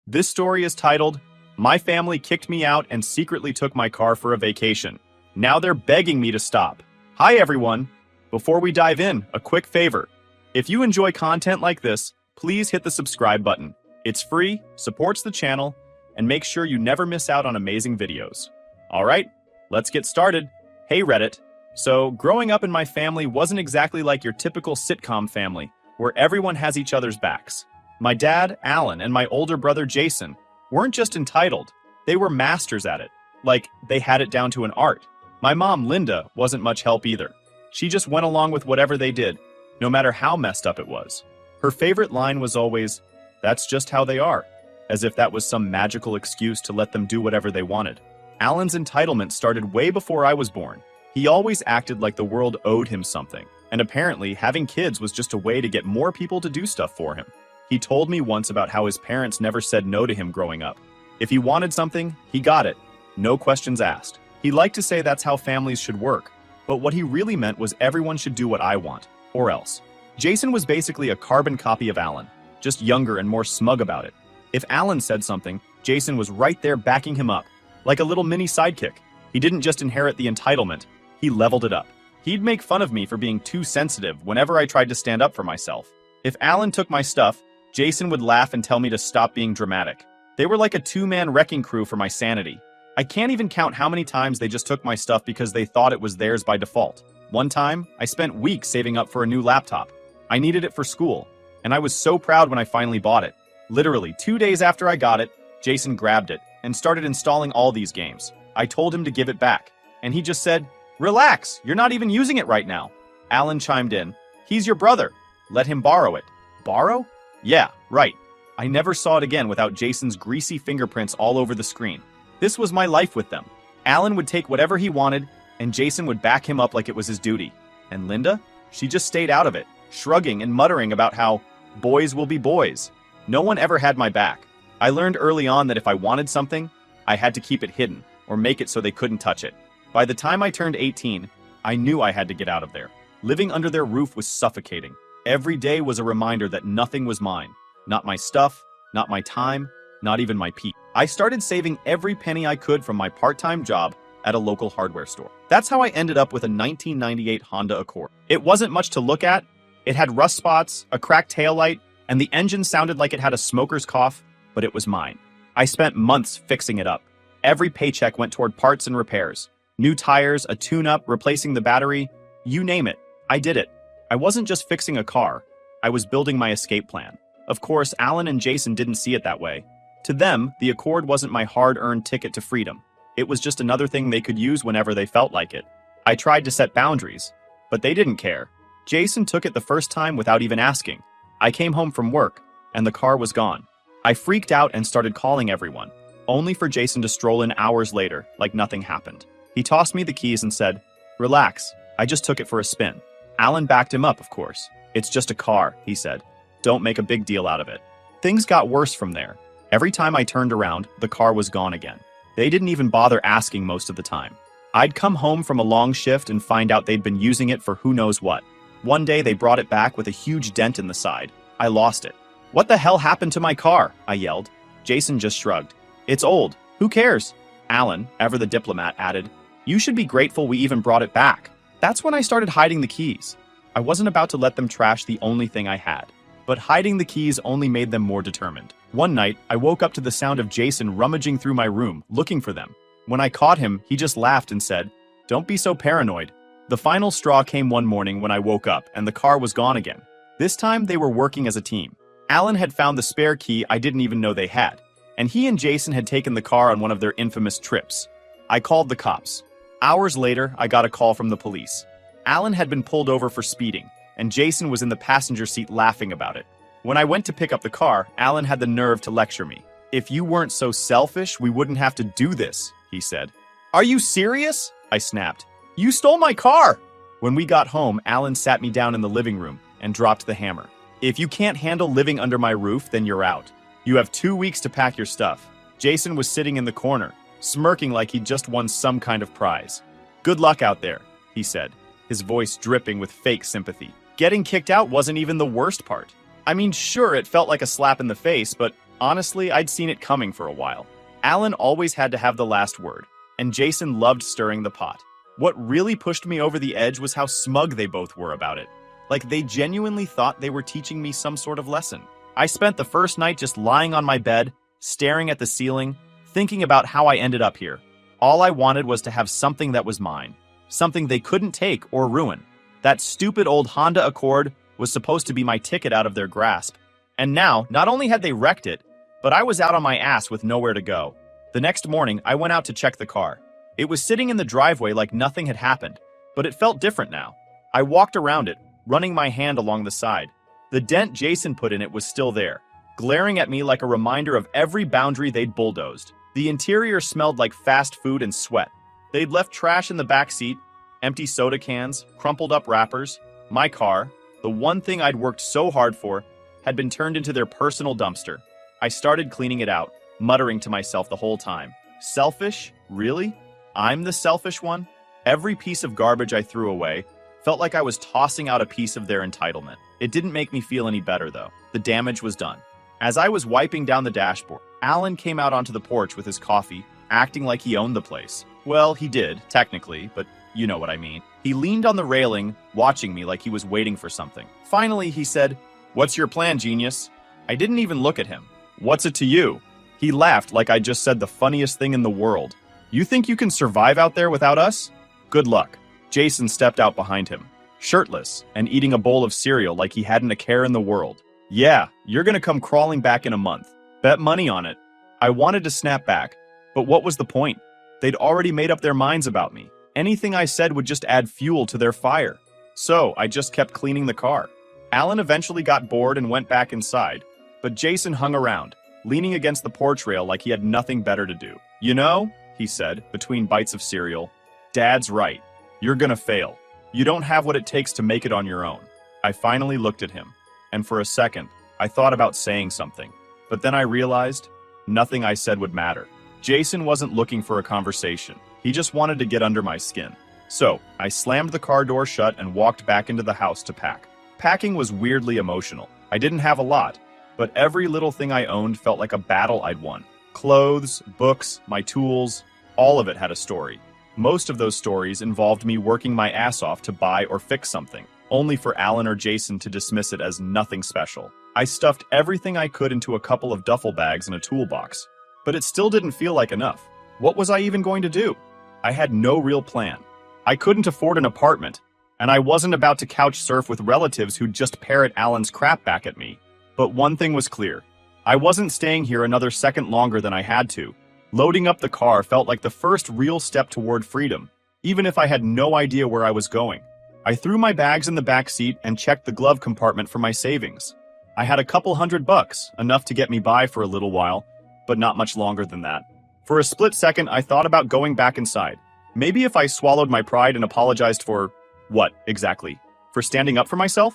This story is titled, My Family Kicked Me Out and Secretly Took My Car for a Vacation. Now they're begging me to stop. Hi everyone! Before we dive in, a quick favor. If you enjoy content like this, please hit the subscribe button. It's free, supports the channel, and make sure you never miss out on amazing videos. Alright, let's get started. Hey Reddit. So, growing up in my family wasn't exactly like your typical sitcom family, where everyone has each other's backs. My dad, Alan, and my older brother, Jason, weren't just entitled, they were masters at it. Like, they had it down to an art. My mom, Linda, wasn't much help either. She just went along with whatever they did, no matter how messed up it was. Her favorite line was always, "That's just how they are," as if that was some magical excuse to let them do whatever they wanted. Alan's entitlement started way before I was born. He always acted like the world owed him something, and apparently having kids was just a way to get more people to do stuff for him. He told me once about how his parents never said no to him growing up. If he wanted something, he got it. No questions asked. He liked to say that's how families should work, but what he really meant was everyone should do what I want, or else. Jason was basically a carbon copy of Alan, just younger and more smug about it. If Alan said something, Jason was right there backing him up, like a little mini sidekick. He didn't just inherit the entitlement, he leveled it up. He'd make fun of me for being too sensitive whenever I tried to stand up for myself. If Alan took my stuff, Jason would laugh and tell me to stop being dramatic. They were like a two-man wrecking crew for my sanity. I can't even count how many times they just took my stuff because they thought it was theirs by default. One time, I spent weeks saving up for a new laptop. I needed it for school, and I was so proud when I finally bought it. Literally 2 days after I got it, Jason grabbed it and started installing all these games. I told him to give it back, and he just said, "Relax, you're not even using it right now." Alan chimed in, "He's your brother. Let him borrow it." Borrow? Yeah, right. I never saw it again without Jason's greasy fingerprints all over the screen. This was my life with them. Alan would take whatever he wanted, and Jason would back him up like it was his duty. And Linda? She just stayed out of it, shrugging and muttering about how boys will be boys. No one ever had my back. I learned early on that if I wanted something, I had to keep it hidden, or make it so they couldn't touch it. By the time I turned 18, I knew I had to get out of there. Living under their roof was suffocating. Every day was a reminder that nothing was mine. Not my stuff, not my time, not even my peace. I started saving every penny I could from my part-time job at a local hardware store. That's how I ended up with a 1998 Honda Accord. It wasn't much to look at. It had rust spots, a cracked taillight, and the engine sounded like it had a smoker's cough, but it was mine. I spent months fixing it up. Every paycheck went toward parts and repairs. New tires, a tune-up, replacing the battery, you name it. I did it. I wasn't just fixing a car, I was building my escape plan. Of course, Alan and Jason didn't see it that way. To them, the Accord wasn't my hard-earned ticket to freedom. It was just another thing they could use whenever they felt like it. I tried to set boundaries, but they didn't care. Jason took it the first time without even asking. I came home from work, and the car was gone. I freaked out and started calling everyone, only for Jason to stroll in hours later, like nothing happened. He tossed me the keys and said, "Relax, I just took it for a spin." Alan backed him up, of course. "It's just a car," he said. "Don't make a big deal out of it." Things got worse from there. Every time I turned around, the car was gone again. They didn't even bother asking most of the time. I'd come home from a long shift and find out they'd been using it for who knows what. One day they brought it back with a huge dent in the side. I lost it. "What the hell happened to my car?" I yelled. Jason just shrugged. "It's old. Who cares?" Alan, ever the diplomat, added, "You should be grateful we even brought it back." That's when I started hiding the keys. I wasn't about to let them trash the only thing I had. But hiding the keys only made them more determined. One night, I woke up to the sound of Jason rummaging through my room, looking for them. When I caught him, he just laughed and said, "Don't be so paranoid." The final straw came one morning when I woke up and the car was gone again. This time, they were working as a team. Alan had found the spare key I didn't even know they had, and he and Jason had taken the car on one of their infamous trips. I called the cops. Hours later, I got a call from the police. Alan had been pulled over for speeding, and Jason was in the passenger seat laughing about it. When I went to pick up the car, Alan had the nerve to lecture me. "If you weren't so selfish, we wouldn't have to do this," he said. "Are you serious?" I snapped. "You stole my car!" When we got home, Alan sat me down in the living room and dropped the hammer. "If you can't handle living under my roof, then you're out. You have 2 weeks to pack your stuff." Jason was sitting in the corner, smirking like he'd just won some kind of prize. "Good luck out there," he said, his voice dripping with fake sympathy. Getting kicked out wasn't even the worst part. I mean, sure, it felt like a slap in the face, but Honestly, I'd seen it coming for a while. Alan always had to have the last word, and Jason loved stirring the pot. What really pushed me over the edge was how smug they both were about it. Like they genuinely thought they were teaching me some sort of lesson. I spent the first night just lying on my bed, staring at the ceiling, thinking about how I ended up here. All I wanted was to have something that was mine, something they couldn't take or ruin. That stupid old Honda Accord was supposed to be my ticket out of their grasp. And now, not only had they wrecked it, but I was out on my ass with nowhere to go. The next morning, I went out to check the car. It was sitting in the driveway like nothing had happened, but it felt different now. I walked around it, running my hand along the side. The dent Jason put in it was still there, glaring at me like a reminder of every boundary they'd bulldozed. The interior smelled like fast food and sweat. They'd left trash in the back seat, empty soda cans, crumpled up wrappers. My car, the one thing I'd worked so hard for, had been turned into their personal dumpster. I started cleaning it out, muttering to myself the whole time. Selfish? Really? I'm the selfish one? Every piece of garbage I threw away felt like I was tossing out a piece of their entitlement. It didn't make me feel any better, though. The damage was done. As I was wiping down the dashboard, Alan came out onto the porch with his coffee, acting like he owned the place. Well, he did, technically, but you know what I mean. He leaned on the railing, watching me like he was waiting for something. Finally, he said, "What's your plan, genius?" I didn't even look at him. "What's it to you?" He laughed like I just said the funniest thing in the world. "You think you can survive out there without us? Good luck." Jason stepped out behind him, shirtless and eating a bowl of cereal like he hadn't a care in the world. "Yeah, you're gonna come crawling back in a month. Bet money on it." I wanted to snap back, but what was the point? They'd already made up their minds about me. Anything I said would just add fuel to their fire. So I just kept cleaning the car. Alan eventually got bored and went back inside, but Jason hung around, leaning against the porch rail like he had nothing better to do. "You know," he said, between bites of cereal, "Dad's right. You're gonna fail. You don't have what it takes to make it on your own." I finally looked at him, and for a second, I thought about saying something. But then I realized nothing I said would matter. Jason wasn't looking for a conversation. He just wanted to get under my skin. So I slammed the car door shut and walked back into the house to pack. Packing was weirdly emotional. I didn't have a lot, but every little thing I owned felt like a battle I'd won. Clothes, books, my tools, all of it had a story. Most of those stories involved me working my ass off to buy or fix something, only for Alan or Jason to dismiss it as nothing special. I stuffed everything I could into a couple of duffel bags and a toolbox, but it still didn't feel like enough. What was I even going to do? I had no real plan. I couldn't afford an apartment, and I wasn't about to couch surf with relatives who'd just parrot Alan's crap back at me. But one thing was clear. I wasn't staying here another second longer than I had to. Loading up the car felt like the first real step toward freedom, even if I had no idea where I was going. I threw my bags in the back seat and checked the glove compartment for my savings. I had a couple $100, enough to get me by for a little while, but not much longer than that. For a split second, I thought about going back inside. Maybe if I swallowed my pride and apologized for... what, exactly? For standing up for myself?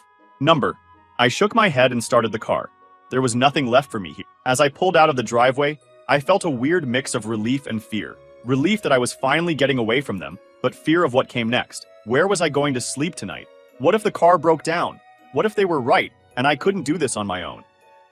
I shook my head and started the car. There was nothing left for me here. As I pulled out of the driveway, I felt a weird mix of relief and fear. Relief that I was finally getting away from them, but fear of what came next. Where was I going to sleep tonight? What if the car broke down? What if they were right, and I couldn't do this on my own?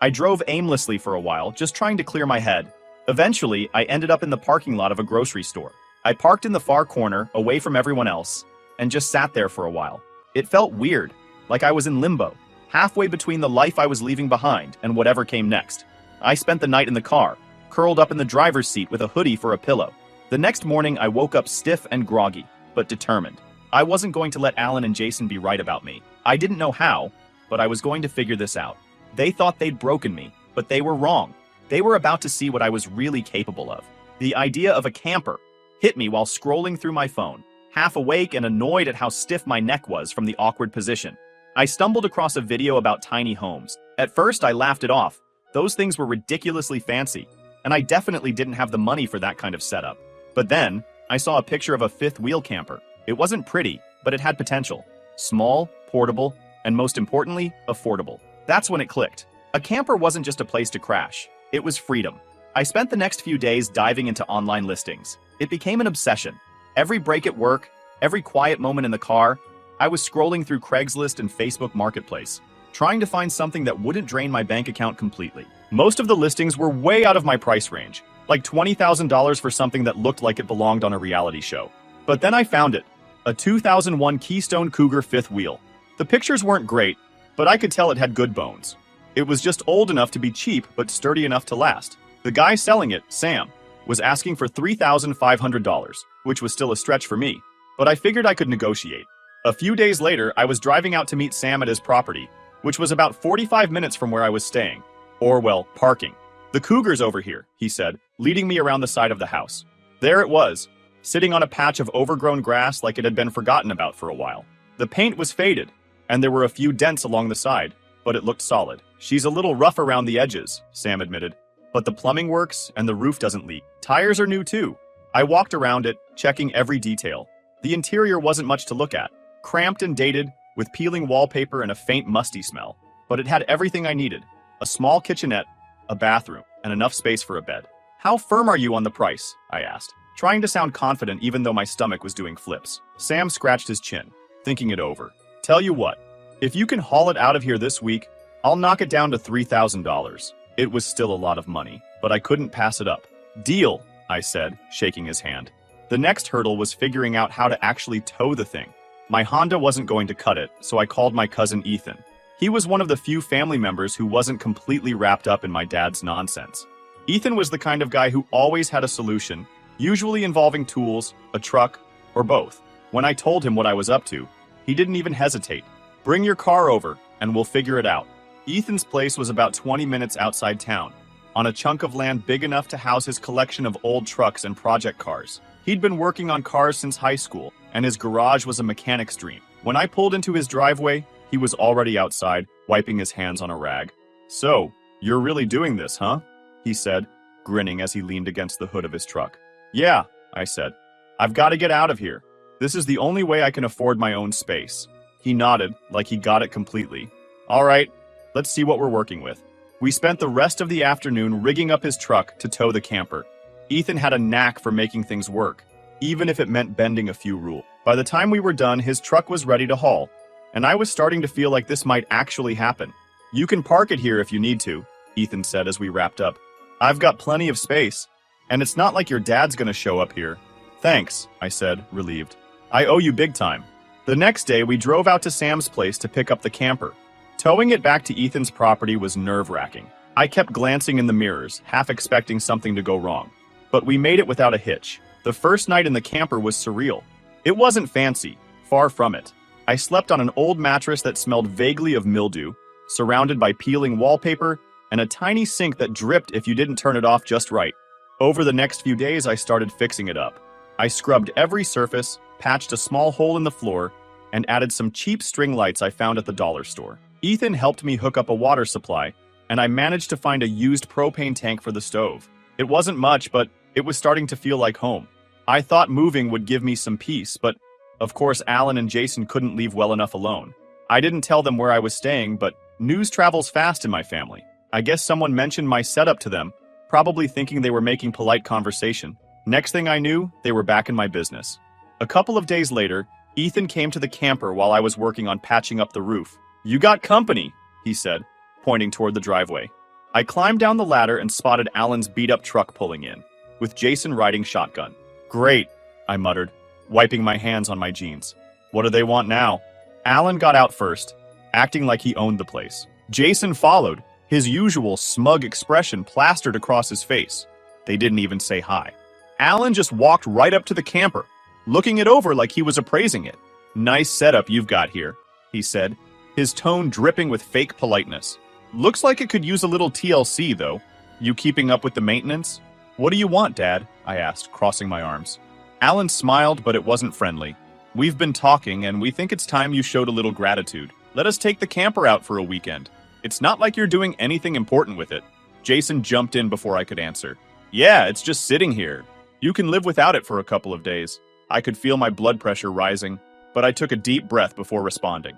I drove aimlessly for a while, just trying to clear my head. Eventually, I ended up in the parking lot of a grocery store. I parked in the far corner, away from everyone else, and just sat there for a while. It felt weird, like I was in limbo, halfway between the life I was leaving behind and whatever came next. I spent the night in the car, curled up in the driver's seat with a hoodie for a pillow. The next morning, I woke up stiff and groggy, but determined. I wasn't going to let Alan and Jason be right about me. I didn't know how, but I was going to figure this out. They thought they'd broken me, but they were wrong. They were about to see what I was really capable of. The idea of a camper hit me while scrolling through my phone, half awake and annoyed at how stiff my neck was from the awkward position. I stumbled across a video about tiny homes. At first, I laughed it off. Those things were ridiculously fancy, and I definitely didn't have the money for that kind of setup. But then, I saw a picture of a fifth-wheel camper. It wasn't pretty, but it had potential. Small, portable, and most importantly, affordable. That's when it clicked. A camper wasn't just a place to crash. It was freedom. I spent the next few days diving into online listings. It became an obsession. Every break at work, every quiet moment in the car, I was scrolling through Craigslist and Facebook Marketplace, trying to find something that wouldn't drain my bank account completely. Most of the listings were way out of my price range, like $20,000 for something that looked like it belonged on a reality show. But then I found it, a 2001 Keystone Cougar fifth wheel. The pictures weren't great, but I could tell it had good bones. It was just old enough to be cheap, but sturdy enough to last. The guy selling it, Sam, was asking for $3,500, which was still a stretch for me, but I figured I could negotiate. A few days later, I was driving out to meet Sam at his property, which was about 45 minutes from where I was staying. Or, well, parking. "The Cougar's over here," he said, leading me around the side of the house. There it was, sitting on a patch of overgrown grass like it had been forgotten about for a while. The paint was faded, and there were a few dents along the side, but it looked solid. "She's a little rough around the edges," Sam admitted, "but the plumbing works and the roof doesn't leak. Tires are new too." I walked around it, checking every detail. The interior wasn't much to look at, cramped and dated, with peeling wallpaper and a faint musty smell. But it had everything I needed: a small kitchenette, a bathroom, and enough space for a bed. "How firm are you on the price?" I asked, trying to sound confident even though my stomach was doing flips. Sam scratched his chin, thinking it over. "Tell you what, if you can haul it out of here this week, I'll knock it down to $3,000. It was still a lot of money, but I couldn't pass it up. "Deal," I said, shaking his hand. The next hurdle was figuring out how to actually tow the thing. My Honda wasn't going to cut it, so I called my cousin Ethan. He was one of the few family members who wasn't completely wrapped up in my dad's nonsense. Ethan was the kind of guy who always had a solution, usually involving tools, a truck, or both. When I told him what I was up to, he didn't even hesitate. "Bring your car over, and we'll figure it out." Ethan's place was about 20 minutes outside town, on a chunk of land big enough to house his collection of old trucks and project cars. He'd been working on cars since high school, and his garage was a mechanic's dream. When I pulled into his driveway, he was already outside, wiping his hands on a rag. "So, you're really doing this, huh?" he said, grinning as he leaned against the hood of his truck. "Yeah," I said. "I've got to get out of here. This is the only way I can afford my own space." He nodded, like he got it completely. "All right, let's see what we're working with." We spent the rest of the afternoon rigging up his truck to tow the camper. Ethan had a knack for making things work, even if it meant bending a few rules. By the time we were done, his truck was ready to haul, and I was starting to feel like this might actually happen. "You can park it here if you need to," Ethan said as we wrapped up. "I've got plenty of space, and it's not like your dad's gonna show up here." "Thanks," I said, relieved. "I owe you big time." The next day, we drove out to Sam's place to pick up the camper. Towing it back to Ethan's property was nerve-wracking. I kept glancing in the mirrors, half expecting something to go wrong. But we made it without a hitch. The first night in the camper was surreal. It wasn't fancy, far from it. I slept on an old mattress that smelled vaguely of mildew, surrounded by peeling wallpaper, and a tiny sink that dripped if you didn't turn it off just right. Over the next few days, I started fixing it up. I scrubbed every surface, patched a small hole in the floor, and added some cheap string lights I found at the dollar store. Ethan helped me hook up a water supply, and I managed to find a used propane tank for the stove. It wasn't much, but it was starting to feel like home. I thought moving would give me some peace, but of course Alan and Jason couldn't leave well enough alone. I didn't tell them where I was staying, but news travels fast in my family. I guess someone mentioned my setup to them, probably thinking they were making polite conversation. Next thing I knew, they were back in my business. A couple of days later, Ethan came to the camper while I was working on patching up the roof. "You got company," he said, pointing toward the driveway. I climbed down the ladder and spotted Alan's beat-up truck pulling in, with Jason riding shotgun. "Great," I muttered, wiping my hands on my jeans. "What do they want now?" Alan got out first, acting like he owned the place. Jason followed, his usual smug expression plastered across his face. They didn't even say hi. Alan just walked right up to the camper, looking it over like he was appraising it. "Nice setup you've got here," he said, his tone dripping with fake politeness. "Looks like it could use a little TLC, though. You keeping up with the maintenance?" "What do you want, Dad?" I asked, crossing my arms. Alan smiled, but it wasn't friendly. "We've been talking, and we think it's time you showed a little gratitude. Let us take the camper out for a weekend. It's not like you're doing anything important with it." Jason jumped in before I could answer. "Yeah, it's just sitting here. You can live without it for a couple of days." I could feel my blood pressure rising, but I took a deep breath before responding.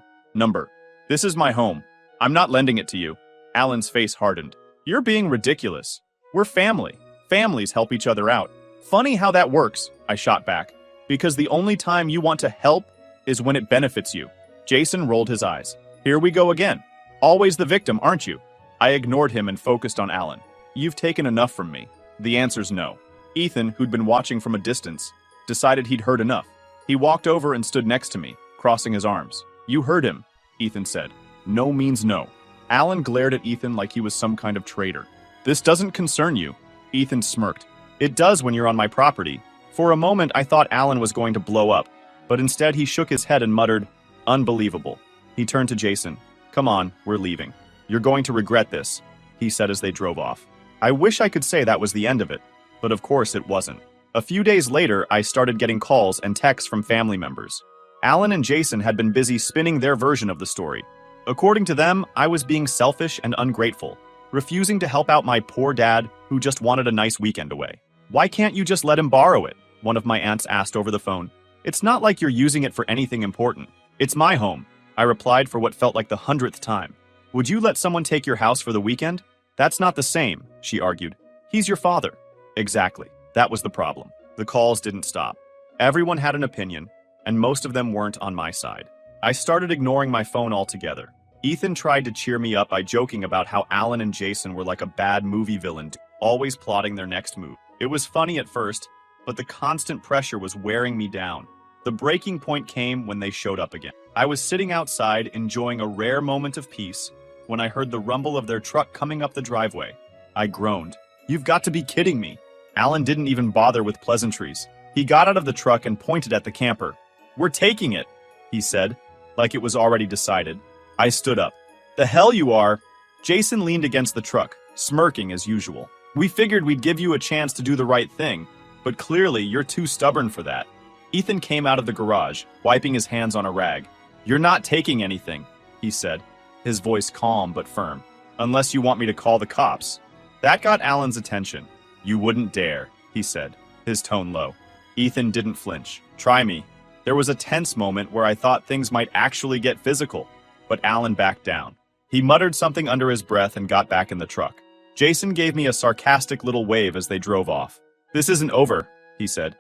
"This is my home. I'm not lending it to you." Alan's face hardened. "You're being ridiculous. We're family. Families help each other out." "Funny how that works," I shot back. "Because the only time you want to help is when it benefits you." Jason rolled his eyes. "Here we go again. Always the victim, aren't you? I ignored him and focused on Alan. You've taken enough from me. The answer's no. Ethan, who'd been watching from a distance, decided he'd heard enough. He walked over and stood next to me, crossing his arms. You heard him, Ethan said. No means no. Alan glared at Ethan like he was some kind of traitor. This doesn't concern you. Ethan smirked. It does when you're on my property. For a moment, I thought Alan was going to blow up, but instead he shook his head and muttered, Unbelievable. He turned to Jason. Come on, we're leaving. You're going to regret this, he said as they drove off. I wish I could say that was the end of it, but of course it wasn't. A few days later, I started getting calls and texts from family members. Alan and Jason had been busy spinning their version of the story. According to them, I was being selfish and ungrateful, refusing to help out my poor dad who just wanted a nice weekend away. Why can't you just let him borrow it? One of my aunts asked over the phone. It's not like you're using it for anything important. It's my home, I replied for what felt like the 100th time. Would you let someone take your house for the weekend? That's not the same, she argued. He's your father. Exactly. That was the problem. The calls didn't stop. Everyone had an opinion, and most of them weren't on my side. I started ignoring my phone altogether. Ethan tried to cheer me up by joking about how Alan and Jason were like a bad movie villain, always plotting their next move. It was funny at first, but the constant pressure was wearing me down. The breaking point came when they showed up again. I was sitting outside enjoying a rare moment of peace when I heard the rumble of their truck coming up the driveway. I groaned. You've got to be kidding me. Alan didn't even bother with pleasantries. He got out of the truck and pointed at the camper. We're taking it, he said, like it was already decided. I stood up. The hell you are! Jason leaned against the truck, smirking as usual. We figured we'd give you a chance to do the right thing, but clearly you're too stubborn for that. Ethan came out of the garage, wiping his hands on a rag. You're not taking anything, he said, his voice calm but firm. Unless you want me to call the cops. That got Alan's attention. You wouldn't dare, he said, his tone low. Ethan didn't flinch. Try me. There was a tense moment where I thought things might actually get physical, but Alan backed down. He muttered something under his breath and got back in the truck. Jason gave me a sarcastic little wave as they drove off. This isn't over, he said.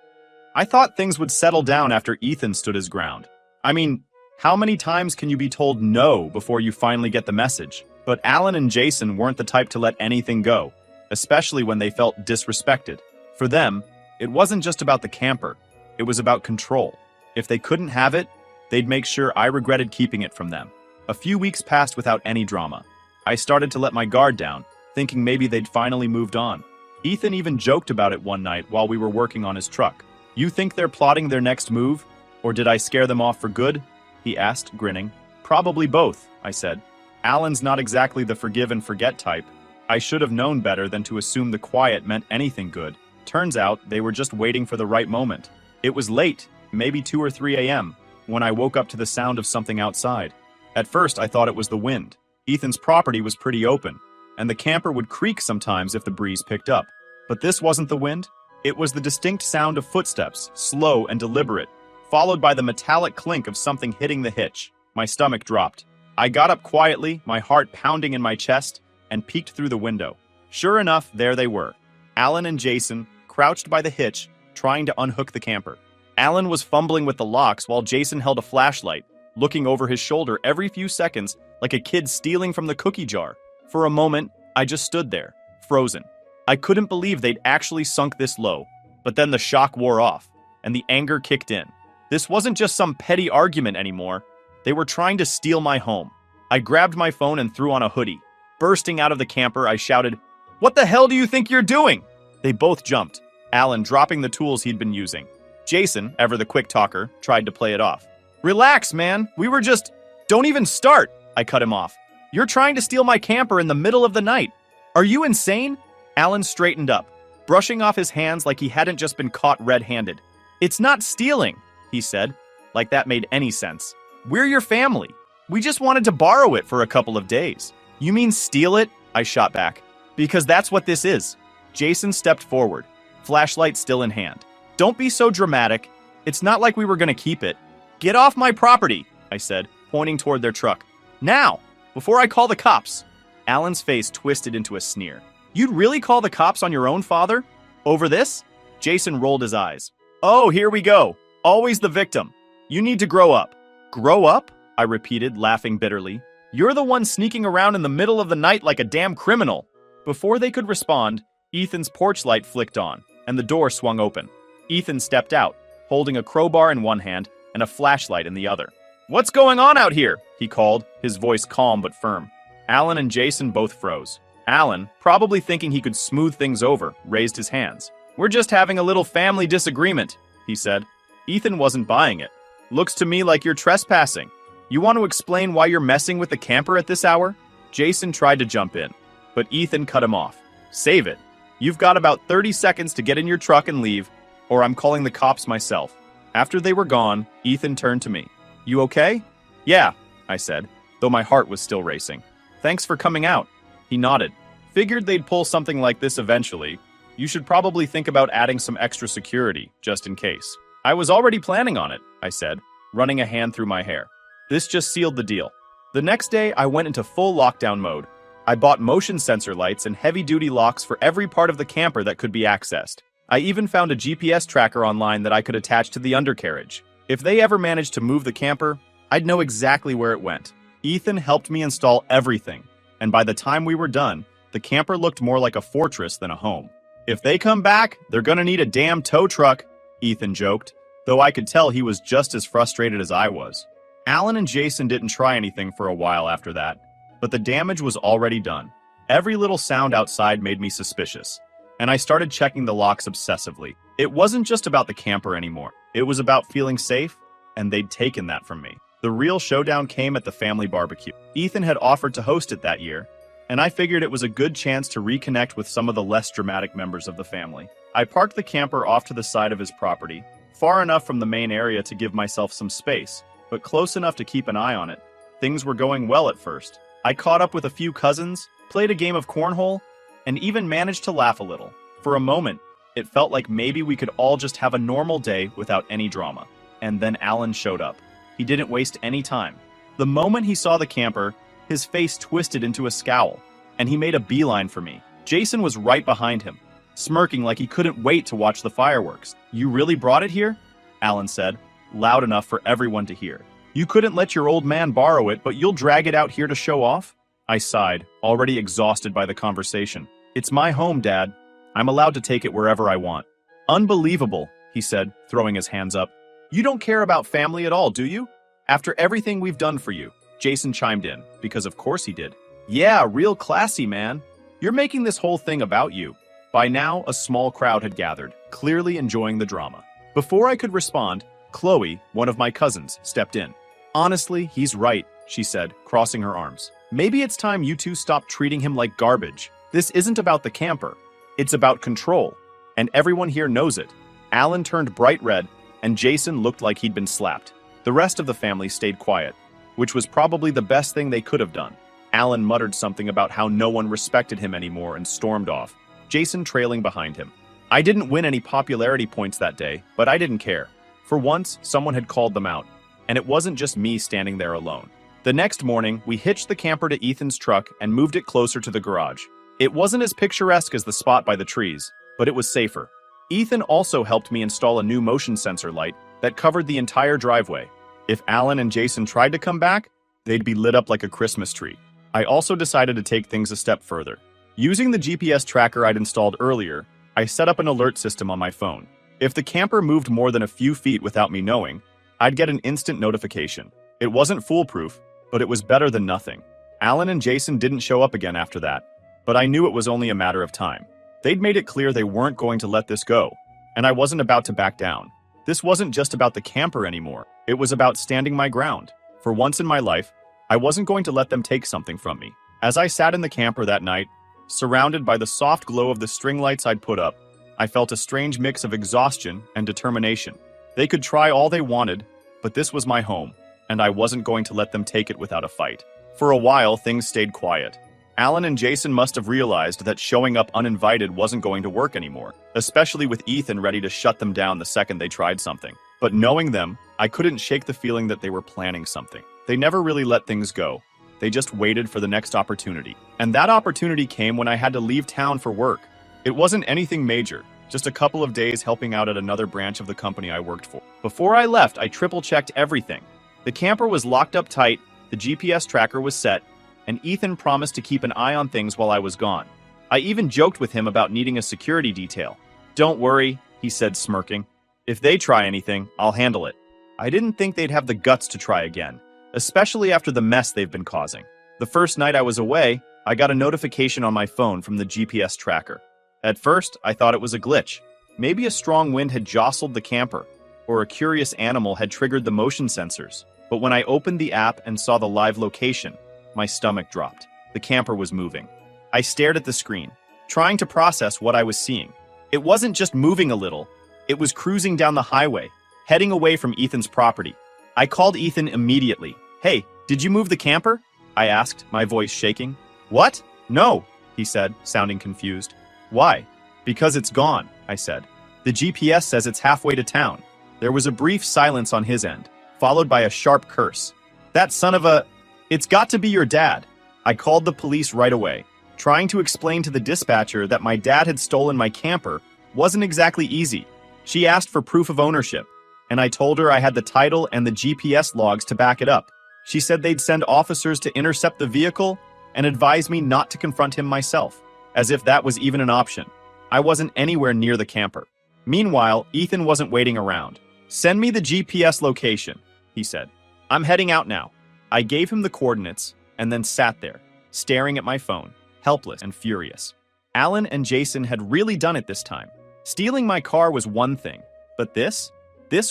I thought things would settle down after Ethan stood his ground. I mean, how many times can you be told no before you finally get the message? But Alan and Jason weren't the type to let anything go, especially when they felt disrespected. For them, it wasn't just about the camper. It was about control. If they couldn't have it, they'd make sure I regretted keeping it from them. A few weeks passed without any drama. I started to let my guard down, thinking maybe they'd finally moved on. Ethan even joked about it one night while we were working on his truck. You think they're plotting their next move? Or did I scare them off for good? He asked, grinning. Probably both, I said. Alan's not exactly the forgive and forget type. I should have known better than to assume the quiet meant anything good. Turns out they were just waiting for the right moment. It was late, maybe 2 or 3 a.m., when I woke up to the sound of something outside. At first, I thought it was the wind. Ethan's property was pretty open, and the camper would creak sometimes if the breeze picked up. But this wasn't the wind. It was the distinct sound of footsteps, slow and deliberate, followed by the metallic clink of something hitting the hitch. My stomach dropped. I got up quietly, my heart pounding in my chest, and peeked through the window. Sure enough, there they were. Alan and Jason, crouched by the hitch, trying to unhook the camper. Alan was fumbling with the locks while Jason held a flashlight, looking over his shoulder every few seconds like a kid stealing from the cookie jar. For a moment, I just stood there, frozen. I couldn't believe they'd actually sunk this low, but then the shock wore off, and the anger kicked in. This wasn't just some petty argument anymore. They were trying to steal my home. I grabbed my phone and threw on a hoodie. Bursting out of the camper, I shouted, "What the hell do you think you're doing?" They both jumped, Alan dropping the tools he'd been using. Jason, ever the quick talker, tried to play it off. Relax, man. We were just... Don't even start, I cut him off. You're trying to steal my camper in the middle of the night. Are you insane? Alan straightened up, brushing off his hands like he hadn't just been caught red-handed. It's not stealing, he said, like that made any sense. We're your family. We just wanted to borrow it for a couple of days. You mean steal it? I shot back. Because that's what this is. Jason stepped forward, flashlight still in hand. Don't be so dramatic. It's not like we were going to keep it. Get off my property, I said, pointing toward their truck. Now, before I call the cops. Alan's face twisted into a sneer. You'd really call the cops on your own father? Over this? Jason rolled his eyes. Oh, here we go. Always the victim. You need to grow up. Grow up? I repeated, laughing bitterly. You're the one sneaking around in the middle of the night like a damn criminal. Before they could respond, Ethan's porch light flicked on, and the door swung open. Ethan stepped out, holding a crowbar in one hand and a flashlight in the other. "What's going on out here?" he called, his voice calm but firm. Alan and Jason both froze. Alan, probably thinking he could smooth things over, raised his hands. "We're just having a little family disagreement," he said. Ethan wasn't buying it. "Looks to me like you're trespassing. You want to explain why you're messing with the camper at this hour?" Jason tried to jump in, but Ethan cut him off. "Save it. You've got about 30 seconds to get in your truck and leave, or I'm calling the cops myself." After they were gone, Ethan turned to me. "You okay?" "Yeah," I said, though my heart was still racing. "Thanks for coming out." He nodded. "Figured they'd pull something like this eventually. You should probably think about adding some extra security, just in case." "I was already planning on it," I said, running a hand through my hair. This just sealed the deal. The next day, I went into full lockdown mode. I bought motion sensor lights and heavy-duty locks for every part of the camper that could be accessed. I even found a GPS tracker online that I could attach to the undercarriage. If they ever managed to move the camper, I'd know exactly where it went. Ethan helped me install everything, and by the time we were done, the camper looked more like a fortress than a home. "If they come back, they're gonna need a damn tow truck," Ethan joked, though I could tell he was just as frustrated as I was. Alan and Jason didn't try anything for a while after that, but the damage was already done. Every little sound outside made me suspicious, and I started checking the locks obsessively. It wasn't just about the camper anymore. It was about feeling safe, and they'd taken that from me. The real showdown came at the family barbecue. Ethan had offered to host it that year, and I figured it was a good chance to reconnect with some of the less dramatic members of the family. I parked the camper off to the side of his property, far enough from the main area to give myself some space, but close enough to keep an eye on it. Things were going well at first. I caught up with a few cousins, played a game of cornhole, and even managed to laugh a little. For a moment, it felt like maybe we could all just have a normal day without any drama. And then Alan showed up. He didn't waste any time. The moment he saw the camper, his face twisted into a scowl, and he made a beeline for me. Jason was right behind him, smirking like he couldn't wait to watch the fireworks. "You really brought it here?" Alan said, loud enough for everyone to hear. "You couldn't let your old man borrow it, but you'll drag it out here to show off?" I sighed, already exhausted by the conversation. "It's my home, Dad. I'm allowed to take it wherever I want." "Unbelievable," he said, throwing his hands up. "You don't care about family at all, do you? After everything we've done for you." Jason chimed in, because of course he did. "Yeah, real classy, man. You're making this whole thing about you." By now, a small crowd had gathered, clearly enjoying the drama. Before I could respond, Chloe, one of my cousins, stepped in. "Honestly, he's right," she said, crossing her arms. "Maybe it's time you two stop treating him like garbage. This isn't about the camper. It's about control, and everyone here knows it." Alan turned bright red, and Jason looked like he'd been slapped. The rest of the family stayed quiet, which was probably the best thing they could have done. Alan muttered something about how no one respected him anymore and stormed off, Jason trailing behind him. I didn't win any popularity points that day, but I didn't care. For once, someone had called them out, and it wasn't just me standing there alone. The next morning, we hitched the camper to Ethan's truck and moved it closer to the garage. It wasn't as picturesque as the spot by the trees, but it was safer. Ethan also helped me install a new motion sensor light that covered the entire driveway. If Alan and Jason tried to come back, they'd be lit up like a Christmas tree. I also decided to take things a step further. Using the GPS tracker I'd installed earlier, I set up an alert system on my phone. If the camper moved more than a few feet without me knowing, I'd get an instant notification. It wasn't foolproof, but it was better than nothing. Alan and Jason didn't show up again after that, but I knew it was only a matter of time. They'd made it clear they weren't going to let this go, and I wasn't about to back down. This wasn't just about the camper anymore. It was about standing my ground. For once in my life, I wasn't going to let them take something from me. As I sat in the camper that night, surrounded by the soft glow of the string lights I'd put up, I felt a strange mix of exhaustion and determination. They could try all they wanted, but this was my home, and I wasn't going to let them take it without a fight. For a while, things stayed quiet. Alan and Jason must have realized that showing up uninvited wasn't going to work anymore, especially with Ethan ready to shut them down the second they tried something. But knowing them, I couldn't shake the feeling that they were planning something. They never really let things go. They just waited for the next opportunity. And that opportunity came when I had to leave town for work. It wasn't anything major, just a couple of days helping out at another branch of the company I worked for. Before I left, I triple-checked everything. The camper was locked up tight, The GPS tracker was set, and Ethan promised to keep an eye on things while I was gone. I even joked with him about needing a security detail. "Don't worry," he said, smirking. "If they try anything, I'll handle it." I didn't think they'd have the guts to try again, especially after the mess they've been causing. The first night I was away, I got a notification on my phone from the GPS tracker. At first, I thought it was a glitch. Maybe a strong wind had jostled the camper, or a curious animal had triggered the motion sensors. But when I opened the app and saw the live location, my stomach dropped. The camper was moving. I stared at the screen, trying to process what I was seeing. It wasn't just moving a little, it was cruising down the highway, heading away from Ethan's property. I called Ethan immediately. "Hey, did you move the camper?" I asked, my voice shaking. "What? No," he said, sounding confused. "Why?" "Because it's gone," I said. "The GPS says it's halfway to town." There was a brief silence on his end, followed by a sharp curse. "That son of a... It's got to be your dad." I called the police right away, trying to explain to the dispatcher that my dad had stolen my camper wasn't exactly easy. She asked for proof of ownership, and I told her I had the title and the GPS logs to back it up. She said they'd send officers to intercept the vehicle and advise me not to confront him myself, as if that was even an option. I wasn't anywhere near the camper. Meanwhile, Ethan wasn't waiting around. "Send me the GPS location," he said. "I'm heading out now." I gave him the coordinates and then sat there, staring at my phone, helpless and furious. Alan and Jason had really done it this time. Stealing my car was one thing, but this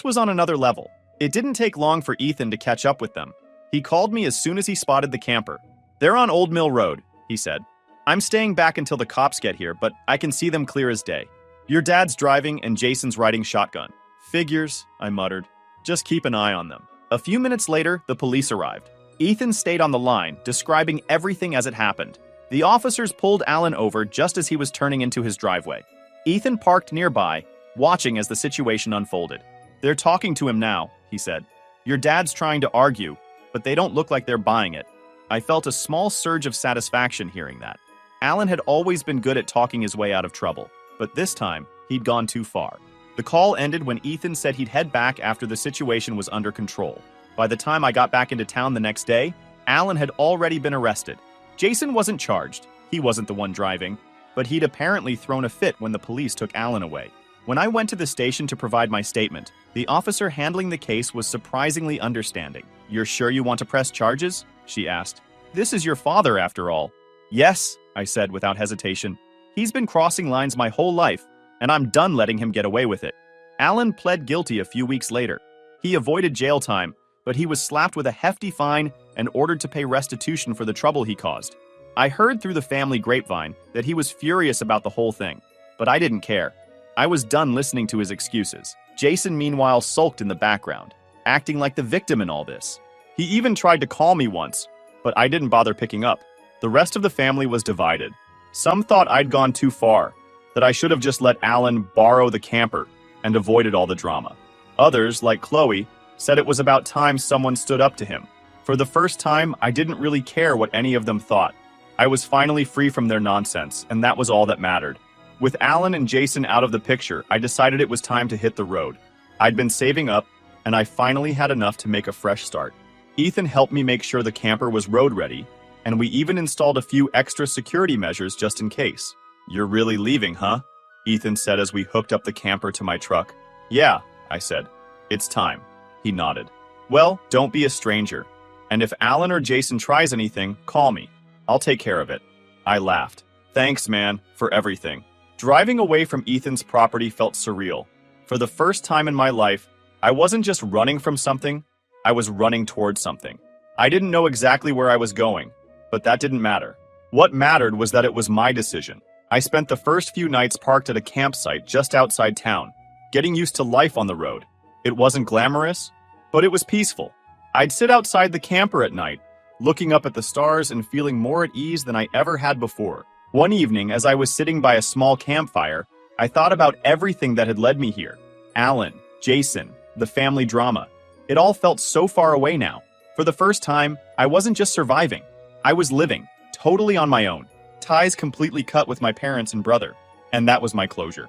was on another level. It didn't take long for Ethan to catch up with them. He called me as soon as he spotted the camper. "They're on Old Mill Road," he said. "I'm staying back until the cops get here, but I can see them clear as day. Your dad's driving and Jason's riding shotgun." "Figures," I muttered. "Just keep an eye on them." A few minutes later, the police arrived. Ethan stayed on the line, describing everything as it happened. The officers pulled Alan over just as he was turning into his driveway. Ethan parked nearby, watching as the situation unfolded. "They're talking to him now," he said. "Your dad's trying to argue, but they don't look like they're buying it." I felt a small surge of satisfaction hearing that. Alan had always been good at talking his way out of trouble, but this time, he'd gone too far. The call ended when Ethan said he'd head back after the situation was under control. By the time I got back into town the next day, Alan had already been arrested. Jason wasn't charged. He wasn't the one driving, but he'd apparently thrown a fit when the police took Alan away. When I went to the station to provide my statement, the officer handling the case was surprisingly understanding. "You're sure you want to press charges?" she asked. "This is your father, after all." "Yes," I said without hesitation. "He's been crossing lines my whole life, and I'm done letting him get away with it." Alan pled guilty a few weeks later. He avoided jail time, but he was slapped with a hefty fine and ordered to pay restitution for the trouble he caused. I heard through the family grapevine that he was furious about the whole thing, but I didn't care. I was done listening to his excuses. Jason, meanwhile, sulked in the background, acting like the victim in all this. He even tried to call me once, but I didn't bother picking up. The rest of the family was divided. Some thought I'd gone too far, that I should have just let Alan borrow the camper and avoided all the drama. Others, like Chloe, said it was about time someone stood up to him. For the first time, I didn't really care what any of them thought. I was finally free from their nonsense, and that was all that mattered. With Alan and Jason out of the picture, I decided it was time to hit the road. I'd been saving up, and I finally had enough to make a fresh start. Ethan helped me make sure the camper was road ready, and we even installed a few extra security measures just in case. "You're really leaving, huh?" Ethan said as we hooked up the camper to my truck. "Yeah," I said. "It's time." He nodded. "Well, don't be a stranger. And if Alan or Jason tries anything, call me. I'll take care of it." I laughed. "Thanks, man, for everything." Driving away from Ethan's property felt surreal. For the first time in my life, I wasn't just running from something, I was running towards something. I didn't know exactly where I was going, but that didn't matter. What mattered was that it was my decision. I spent the first few nights parked at a campsite just outside town, getting used to life on the road. It wasn't glamorous, but it was peaceful. I'd sit outside the camper at night, looking up at the stars and feeling more at ease than I ever had before. One evening, as I was sitting by a small campfire, I thought about everything that had led me here. Alan, Jason, the family drama. It all felt so far away now. For the first time, I wasn't just surviving. I was living, totally on my own. Ties completely cut with my parents and brother. And that was my closure.